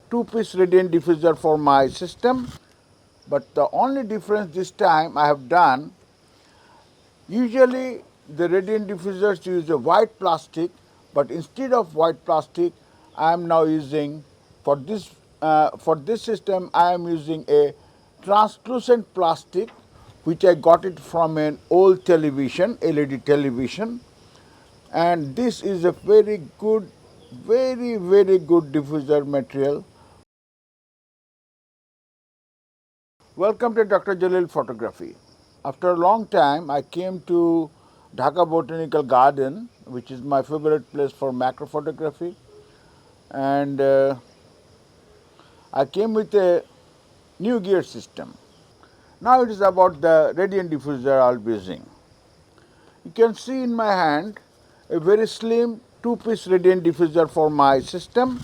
two-piece radiant diffuser for my system, but the only difference this time I have done, usually the radiant diffusers use a white plastic, but instead of white plastic I am now using for this system I am using a translucent plastic which I got it from an old television, LED television, and this is a very good, very good diffuser material. Welcome to Dr. Jalil Photography. After a long time, I came to Dhaka Botanical Garden, which is my favorite place for macro photography, and I came with a new gear system. Now it is about the radiant diffuser I'll be using. You can see in my hand a very slim two-piece radiant diffuser for my system.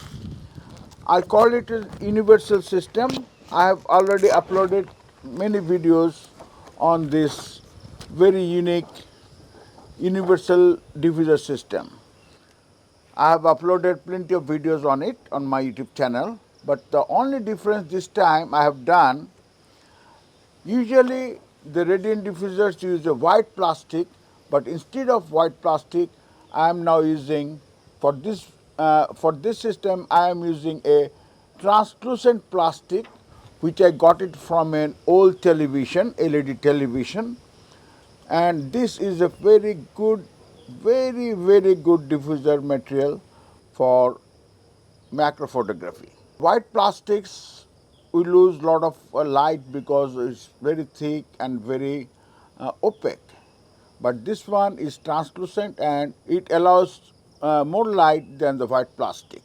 I call it a universal system. I have already uploaded many videos on this very unique universal diffuser system. I have uploaded plenty of videos on it on my YouTube channel, but the only difference this time I have done, usually the radiant diffusers use a white plastic, but instead of white plastic I am now using for this system I am using a translucent plastic which I got it from an old television, LED television, and this is a very good, very good diffuser material for macro photography. White plastics we lose a lot of light because it's very thick and very opaque, but this one is translucent and it allows more light than the white plastic.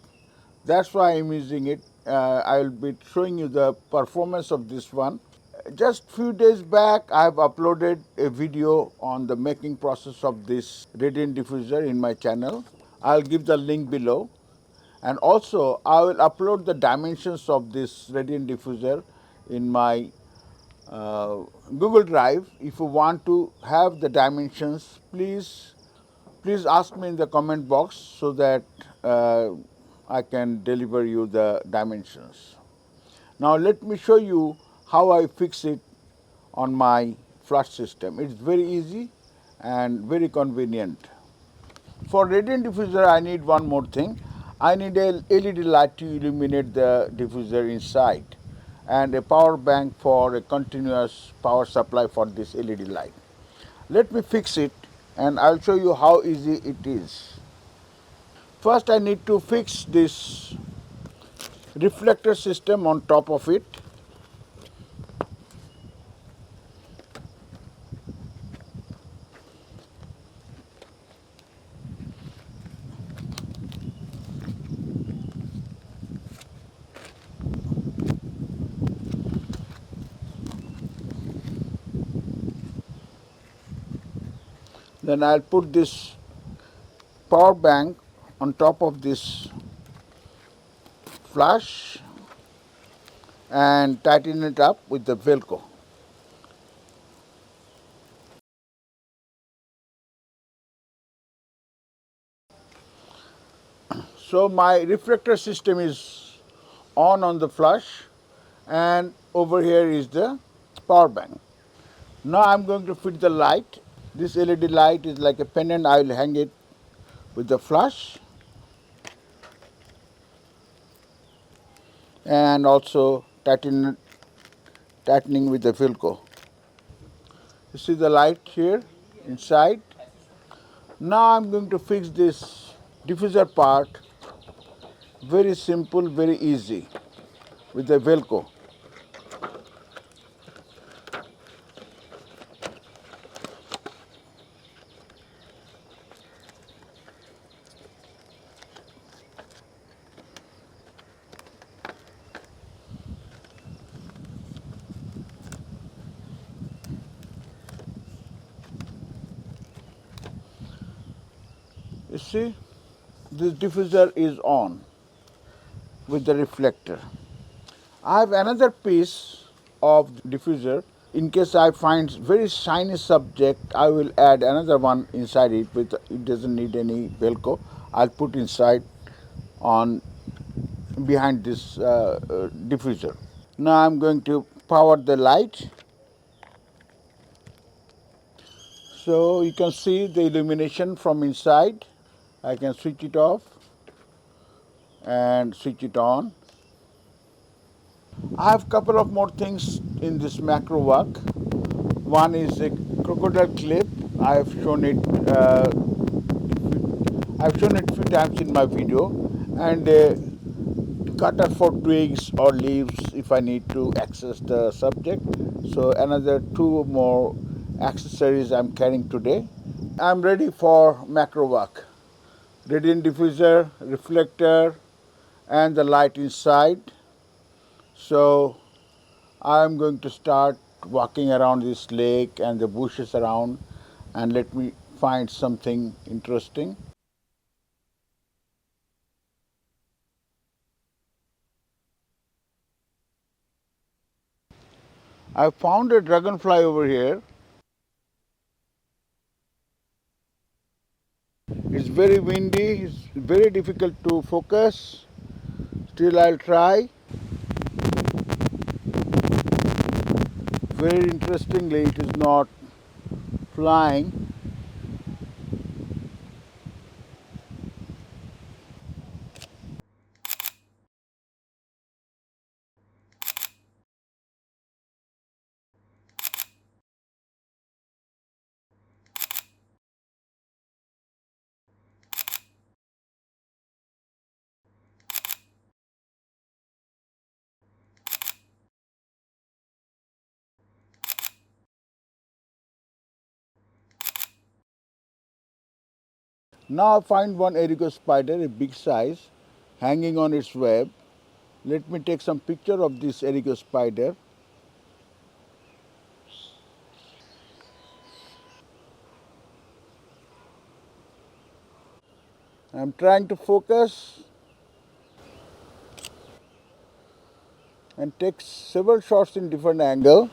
That's why I'm using it. I will be showing you the performance of this one. Just few days back I have uploaded a video on the making process of this radiant diffuser in my channel. I'll give the link below, and also I will upload the dimensions of this radiant diffuser in my Google Drive. If you want to have the dimensions, please ask me in the comment box so that I can deliver you the dimensions. Now let me show you how I fix it on my flush system. It's very easy and very convenient. For radiant diffuser I need one more thing. I need a LED light to illuminate the diffuser inside and a power bank for a continuous power supply for this LED light. Let me fix it and I'll show you how easy it is. First I need to fix this reflector system on top of it. Then I'll put this power bank on top of this flash and tighten it up with the Velcro. So my reflector system is on the flash, and over here is the power bank. Now I'm going to fit the light. This LED light is like a pendant. I will hang it with the flash and also tightening with the Velcro. You see the light here inside. Now I'm going to fix this diffuser part. Very simple, very easy with the Velcro. You see, this diffuser is on with the reflector. I have another piece of diffuser. In case I find very shiny subject, I will add another one inside it. It doesn't need any Velcro. I'll put inside on behind this diffuser. Now I am going to power the light. So you can see the illumination from inside. I can switch it off and switch it on. I have couple of more things in this macro work. One is a crocodile clip. I have shown it. I've shown it few times in my video, and a cutter for twigs or leaves if I need to access the subject. So another two more accessories I'm carrying today. I'm ready for macro work. Radiant diffuser, reflector, and the light inside. So I'm going to start walking around this lake and the bushes around, and let me find something interesting. I found a dragonfly over here. It's very windy, it's very difficult to focus. Still I'll try. Very interestingly, it is not flying. Now I find one erigo spider, a big size, hanging on its web. Let me take some picture of this erigo spider. I'm trying to focus and take several shots in different angle.